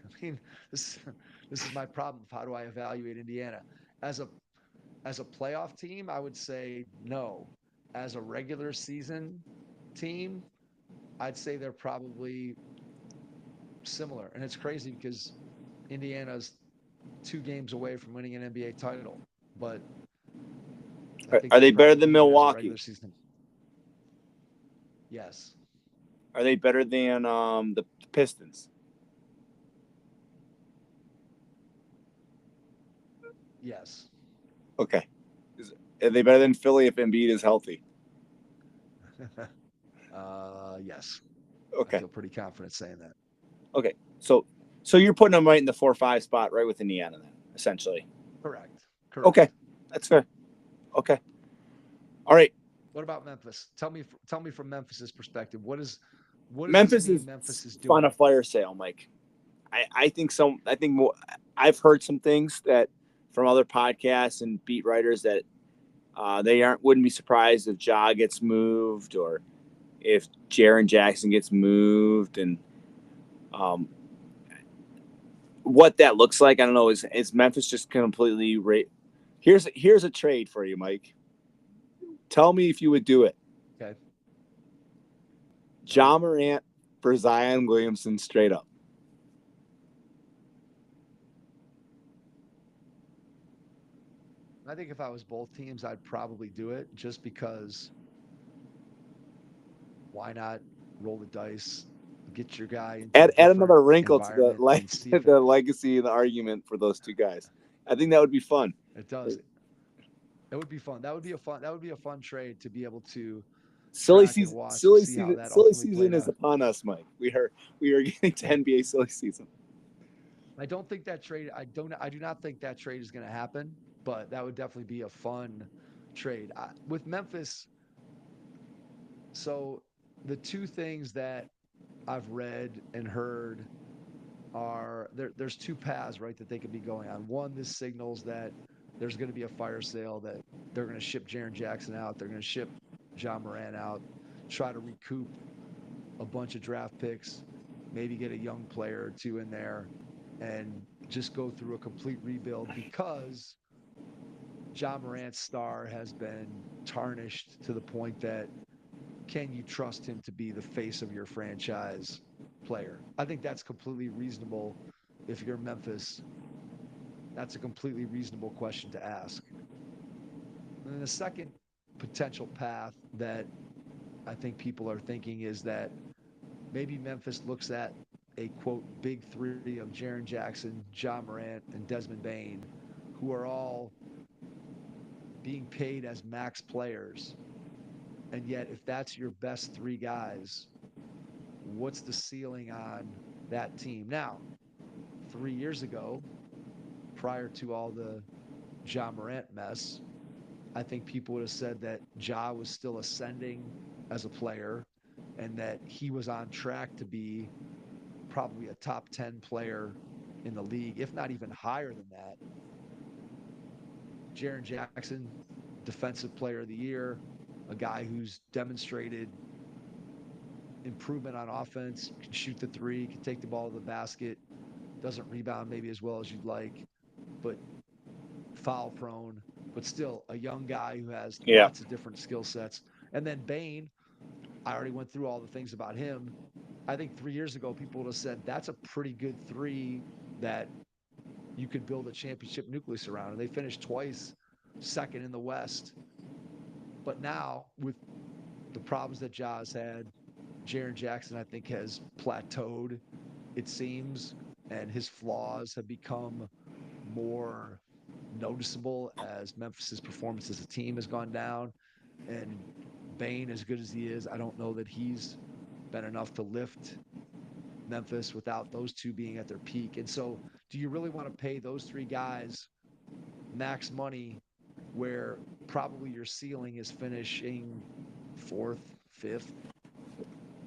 I mean, this is my problem. How do I evaluate Indiana as a playoff team? I would say no. As a regular season team, I'd say they're probably similar. And it's crazy because Indiana's 2 games away from winning an NBA title, but I think Are they're they better probably than even as a Milwaukee? regular season. Yes. Are they better than the Pistons? Yes. Okay. Are they better than Philly if Embiid is healthy? Yes. Okay. I feel pretty confident saying that. Okay. So you're putting them right in the 4-5 spot, right with Indiana, then, essentially. Correct. Okay, that's fair. Okay. All right. What about Memphis? Tell me from Memphis's perspective. What does Memphis this mean is Memphis is doing? on a fire sale, Mike. I think so. I think more. I've heard some things that from other podcasts and beat writers that wouldn't be surprised if Ja gets moved or if Jaren Jackson gets moved, and what that looks like, I don't know. Is Memphis just completely Here's a trade for you, Mike. Tell me if you would do it. Okay. Ja Morant for Zion Williamson, straight up. I think if I was both teams, I'd probably do it just because why not roll the dice, get your guy into Add a different another wrinkle to environment and see if the legacy and the argument for those two guys. I think that would be fun. it does. It would be fun. That would be a fun trade to be able to Silly track and season. watch and see how that ultimately played Is out. upon us, Mike. We are getting to NBA silly season. I don't think that trade. I do not think that trade is going to happen. But that would definitely be a fun trade with Memphis. So the two things that I've read and heard are there's two paths, right, that they could be going on. One, this signals that there's going to be a fire sale, that they're going to ship Jaren Jackson out. They're going to ship Ja Morant out, try to recoup a bunch of draft picks, maybe get a young player or two in there, and just go through a complete rebuild because Ja Morant's star has been tarnished to the point that can you trust him to be the face of your franchise player? I think that's completely reasonable. If you're Memphis, that's a completely reasonable question to ask. And then the second potential path that I think people are thinking is that maybe Memphis looks at a quote big three of Jaren Jackson, Ja Morant, and Desmond Bain, who are all being paid as max players. And yet, if that's your best three guys, what's the ceiling on that team? Now, 3 years ago, prior to all the Ja Morant mess, I think people would have said that Ja was still ascending as a player and that he was on track to be probably a top 10 player in the league, if not even higher than that. Jaren Jackson, defensive player of the year, a guy who's demonstrated improvement on offense, can shoot the three, can take the ball to the basket, doesn't rebound maybe as well as you'd like, but foul prone, but still a young guy who has lots of different skill sets. And then Bain, I already went through all the things about him. I think 3 years ago, people would have said that's a pretty good three that you could build a championship nucleus around. And they finished twice second in the West. But now, with the problems that Ja's had, Jaren Jackson, I think, has plateaued, it seems, and his flaws have become more noticeable as Memphis's performance as a team has gone down. And Bane, as good as he is, I don't know that he's been enough to lift Memphis without those two being at their peak. And so, do you really want to pay those three guys max money where probably your ceiling is finishing fourth, fifth,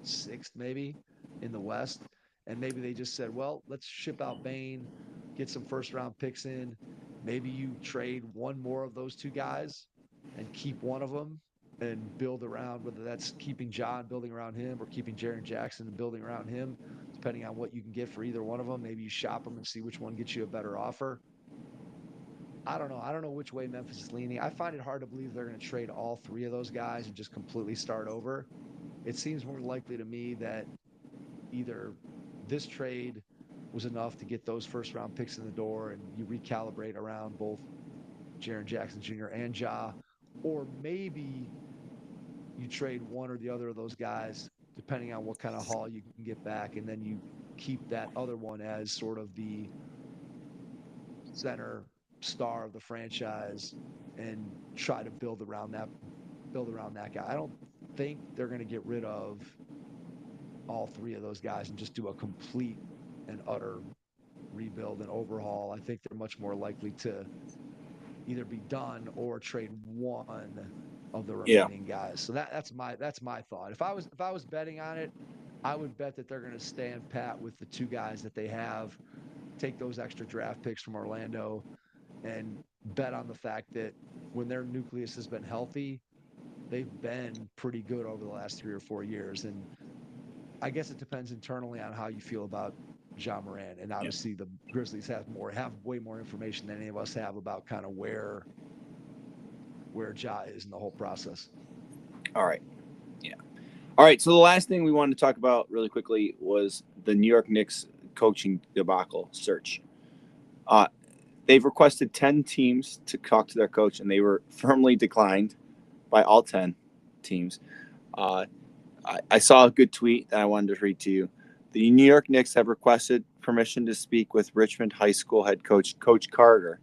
sixth, maybe in the West? And maybe they just said, well, let's ship out Bane, get some first round picks in. Maybe you trade one more of those two guys and keep one of them and build around, whether that's keeping John, building around him, or keeping Jaren Jackson and building around him, depending on what you can get for either one of them. Maybe you shop them and see which one gets you a better offer. I don't know. I don't know which way Memphis is leaning. I find it hard to believe they're going to trade all three of those guys and just completely start over. It seems more likely to me that either this trade was enough to get those first round picks in the door and you recalibrate around both Jaren Jackson Jr. and Ja, or maybe you trade one or the other of those guys, depending on what kind of haul you can get back, and then you keep that other one as sort of the center star of the franchise and try to build around that guy. I don't think they're going to get rid of all three of those guys and just do a complete and utter rebuild and overhaul. I think they're much more likely to either be done or trade one of the remaining guys. So that's my thought. If I was betting on it, I would bet that they're going to stand pat with the two guys that they have, take those extra draft picks from Orlando, and bet on the fact that when their nucleus has been healthy, they've been pretty good over the last 3 or 4 years. And I guess it depends internally on how you feel about Ja Morant. And obviously the Grizzlies have way more information than any of us have about kind of where Ja is in the whole process. All right. Yeah. All right. So the last thing we wanted to talk about really quickly was the New York Knicks coaching debacle search. They've requested 10 teams to talk to their coach, and they were firmly declined by all 10 teams. I saw a good tweet that I wanted to read to you. The New York Knicks have requested permission to speak with Richmond High School head coach, Coach Carter,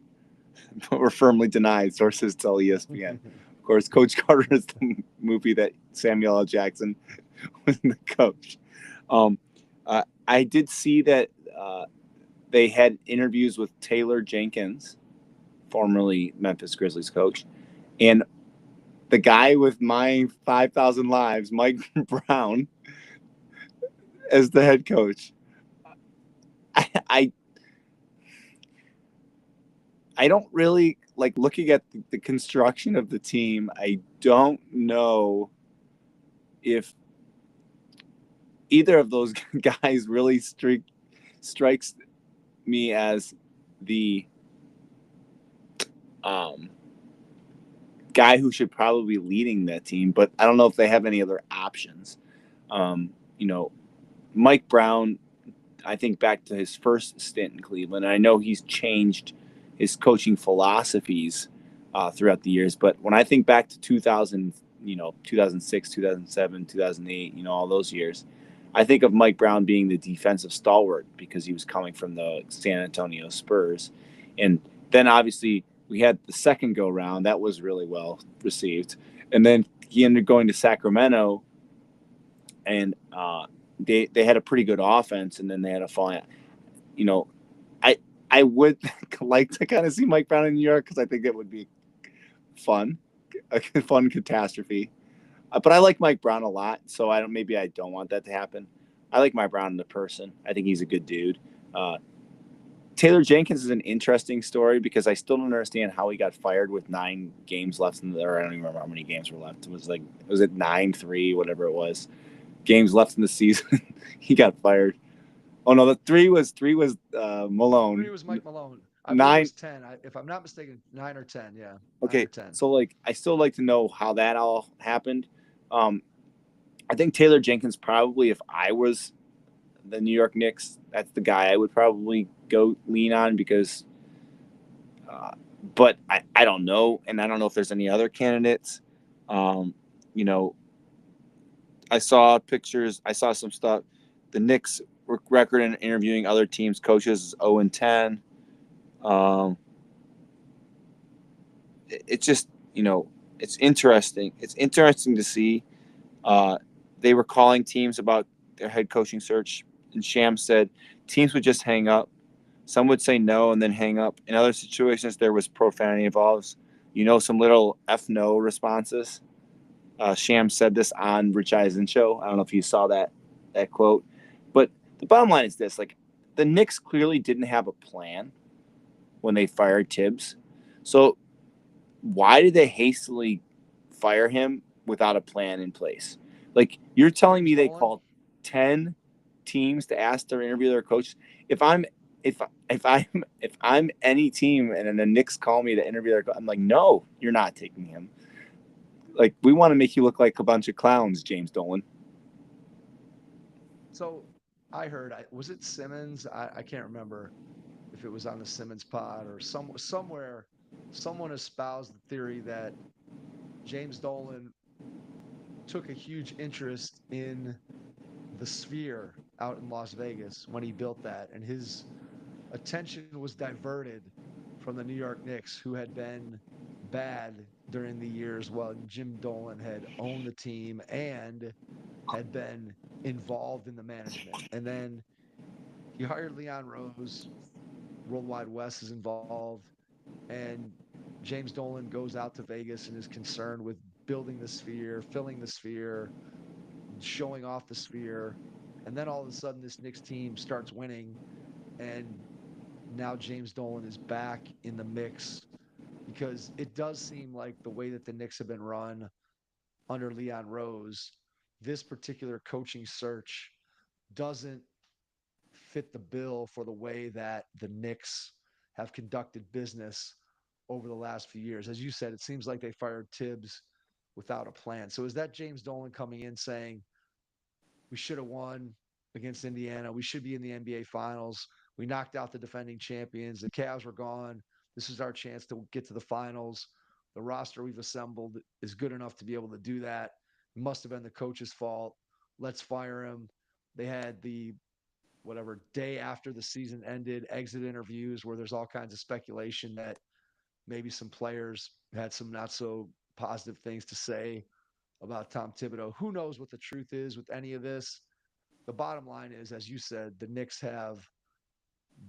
but were firmly denied, sources tell ESPN. Of course, Coach Carter is the movie that Samuel L. Jackson was the coach. I did see that they had interviews with Taylor Jenkins, formerly Memphis Grizzlies coach, and the guy with my 5,000 lives, Mike Brown, as the head coach. I don't really like looking at the construction of the team. I don't know if either of those guys really strikes me as the guy who should probably be leading that team, but I don't know if they have any other options. Mike Brown, I think back to his first stint in Cleveland, and I know he's changed his coaching philosophies throughout the years, but when I think back to 2006, 2007, 2008, all those years, I think of Mike Brown being the defensive stalwart because he was coming from the San Antonio Spurs. And then obviously we had the second go round that was really well received. And then he ended up going to Sacramento, and they had a pretty good offense, and then they had a falling out. I would like to kind of see Mike Brown in New York because I think it would be fun, a fun catastrophe. But I like Mike Brown a lot, so I don't want that to happen. I like Mike Brown the person. I think he's a good dude. Taylor Jenkins is an interesting story because I still don't understand how he got fired with 9 games left in there. I don't even remember how many games were left. Was it 9-3, whatever it was, games left in the season. He got fired. Oh no, the 3 was Malone. 3 was Mike Malone. 9 was 10. If I'm not mistaken, 9 or 10. Yeah. Okay. 10. So I still like to know how that all happened. I think Taylor Jenkins probably, if I was the New York Knicks, that's the guy I would probably go lean on because, but I don't know. And I don't know if there's any other candidates. I saw pictures. I saw some stuff. The Knicks record in interviewing other teams' coaches is 0-10. Um, it's just, it's interesting. It's interesting to see. Uh, they were calling teams about their head coaching search, and Sham said teams would just hang up. Some would say no and then hang up. In other situations, there was profanity involved. Some little F no responses. Sham said this on Rich Eisen show. I don't know if you saw that quote, but the bottom line is this: like, the Knicks clearly didn't have a plan when they fired Tibbs. So why did they hastily fire him without a plan in place? Like, you're telling James me they Dolan. called 10 teams to ask to interview their coach? If I'm if I'm any team and the Knicks call me to interview their coach, I'm like, no, you're not taking him. Like, we want to make you look like a bunch of clowns, James Dolan. So I heard, was it Simmons? I can't remember if it was on the Simmons pod or somewhere. Someone espoused the theory that James Dolan took a huge interest in the Sphere out in Las Vegas when he built that, and his attention was diverted from the New York Knicks, who had been bad during the years when Jim Dolan had owned the team and had been involved in the management. And then he hired Leon Rose. Worldwide West is involved, and James Dolan goes out to Vegas and is concerned with building the Sphere, filling the Sphere, showing off the Sphere. And then all of a sudden, this Knicks team starts winning, and now James Dolan is back in the mix because it does seem like the way that the Knicks have been run under Leon Rose, this particular coaching search doesn't fit the bill for the way that the Knicks have conducted business over the last few years. As you said, it seems like they fired Tibbs without a plan. So is that James Dolan coming in saying, we should have won against Indiana. We should be in the NBA Finals. We knocked out the defending champions. The Cavs were gone. This is our chance to get to the finals. The roster we've assembled is good enough to be able to do that. It must have been the coach's fault. Let's fire him. They had the whatever day after the season ended exit interviews where there's all kinds of speculation that maybe some players had some not so positive things to say about Tom Thibodeau. Who knows what the truth is with any of this? The bottom line is, as you said, the Knicks have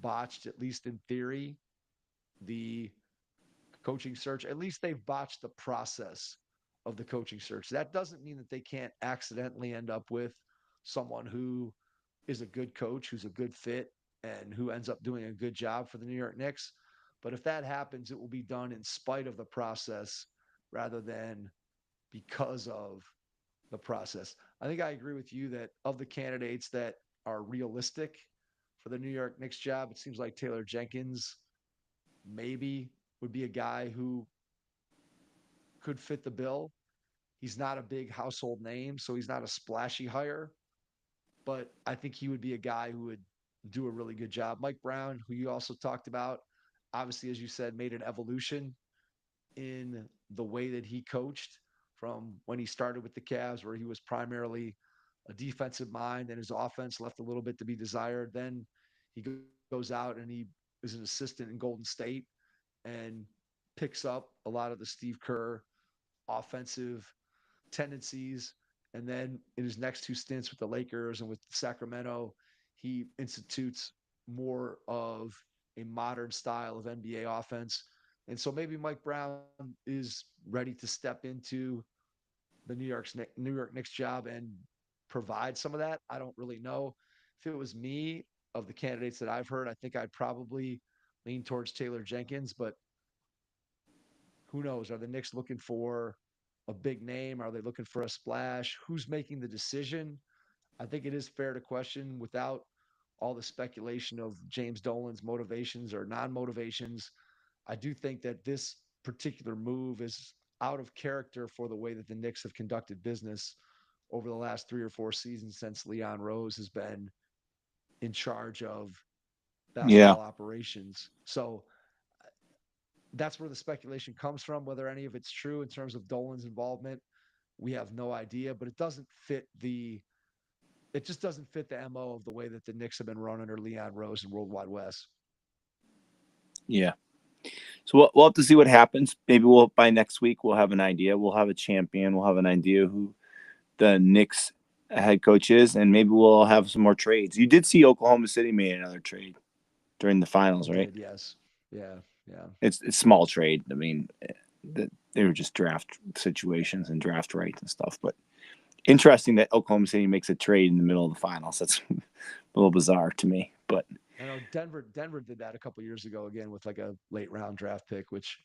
botched, at least in theory, the coaching search. At least they've botched the process of the coaching search. That doesn't mean that they can't accidentally end up with someone who is a good coach, who's a good fit, and who ends up doing a good job for the New York Knicks. But if that happens, it will be done in spite of the process rather than because of the process. I think I agree with you that of the candidates that are realistic for the New York Knicks job, it seems like Taylor Jenkins maybe would be a guy who could fit the bill. He's not a big household name, so he's not a splashy hire, but I think he would be a guy who would do a really good job. Mike Brown, who you also talked about, obviously, as you said, made an evolution in the way that he coached from when he started with the Cavs, where he was primarily a defensive mind and his offense left a little bit to be desired. Then he goes out and he is an assistant in Golden State and picks up a lot of the Steve Kerr offensive tendencies. And then in his next two stints with the Lakers and with Sacramento, he institutes more of a modern style of NBA offense. And so maybe Mike Brown is ready to step into the New York Knicks job and provide some of that. I don't really know. If it was me of the candidates that I've heard, I think I'd probably lean towards Taylor Jenkins, but who knows? Are the Knicks looking for a big name? Are they looking for a splash? Who's making the decision? I think it is fair to question without all the speculation of James Dolan's motivations or non motivations. I do think that this particular move is out of character for the way that the Knicks have conducted business over the last 3 or 4 seasons since Leon Rose has been in charge of Yeah. basketball operations. So that's where the speculation comes from. Whether any of it's true in terms of Dolan's involvement, we have no idea. But it just doesn't fit the MO of the way that the Knicks have been run under Leon Rose and Worldwide West. Yeah. So we'll have to see what happens. Maybe by next week we'll have an idea. We'll have a champion. We'll have an idea who the Knicks head coach is, and maybe we'll have some more trades. You did see Oklahoma City made another trade during the finals, right? Did, yes. Yeah. Yeah. It's small trade. I mean, they were just draft situations and draft rights and stuff. But interesting that Oklahoma City makes a trade in the middle of the finals. That's a little bizarre to me. But I know Denver did that a couple years ago again with like a late round draft pick, which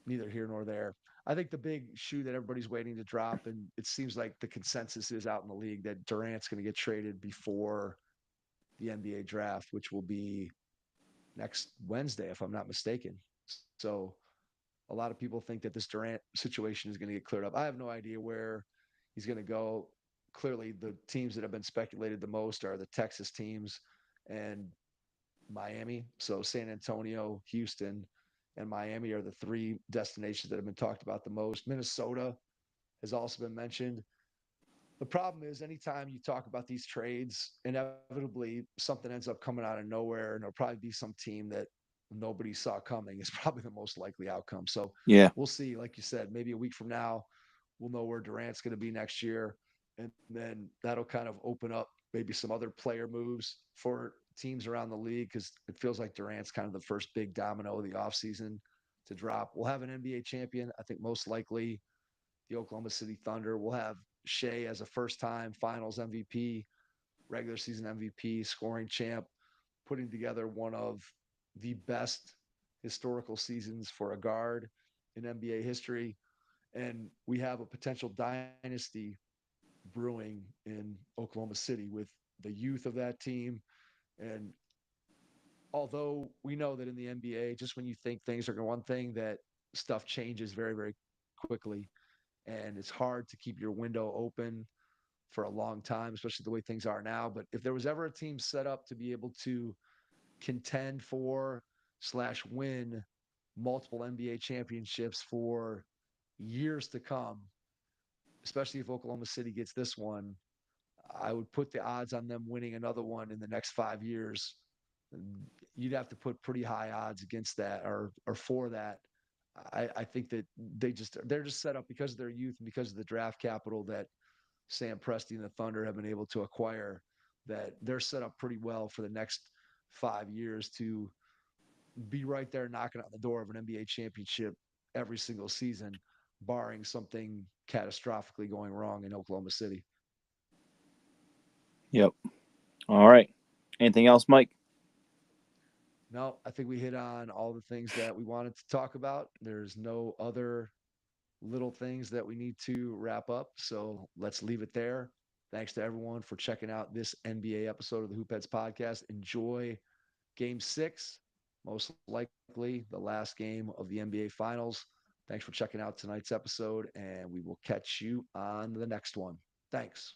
neither here nor there. I think the big shoe that everybody's waiting to drop, and it seems like the consensus is out in the league that Durant's going to get traded before the NBA draft, which will be next Wednesday, if I'm not mistaken. So a lot of people think that this Durant situation is going to get cleared up. I have no idea where he's going to go. Clearly, the teams that have been speculated the most are the Texas teams and Miami. So San Antonio, Houston, and Miami are the three destinations that have been talked about the most. Minnesota has also been mentioned. The problem is, anytime you talk about these trades, inevitably something ends up coming out of nowhere, and there'll probably be some team that nobody saw coming. Is probably the most likely outcome. So yeah, we'll see. Like you said, maybe a week from now, we'll know where Durant's going to be next year, and then that'll kind of open up maybe some other player moves for teams around the league because it feels like Durant's kind of the first big domino of the offseason to drop. We'll have an NBA champion. I think most likely the Oklahoma City Thunder. We'll have Shea as a first-time Finals MVP, regular season MVP, scoring champ, putting together one of the best historical seasons for a guard in NBA history. And we have a potential dynasty brewing in Oklahoma City with the youth of that team. And although we know that in the NBA, just when you think things are going one thing, that stuff changes very, very quickly. And it's hard to keep your window open for a long time, especially the way things are now. But if there was ever a team set up to be able to contend for slash win multiple NBA championships for years to come, especially if Oklahoma City gets this one, I would put the odds on them winning another one in the next 5 years. You'd have to put pretty high odds against that or for that. I think that they're just set up because of their youth and because of the draft capital that Sam Presti and the Thunder have been able to acquire, that they're set up pretty well for the next 5 years to be right there knocking on the door of an NBA championship every single season, barring something catastrophically going wrong in Oklahoma City. yep. All right. Anything else, Mike? No, I think we hit on all the things that we wanted to talk about. There's no other little things that we need to wrap up. So let's leave it there. Thanks to everyone for checking out this NBA episode of the Hoopheads podcast. Enjoy game 6, most likely the last game of the NBA Finals. Thanks for checking out tonight's episode, and we will catch you on the next one. Thanks.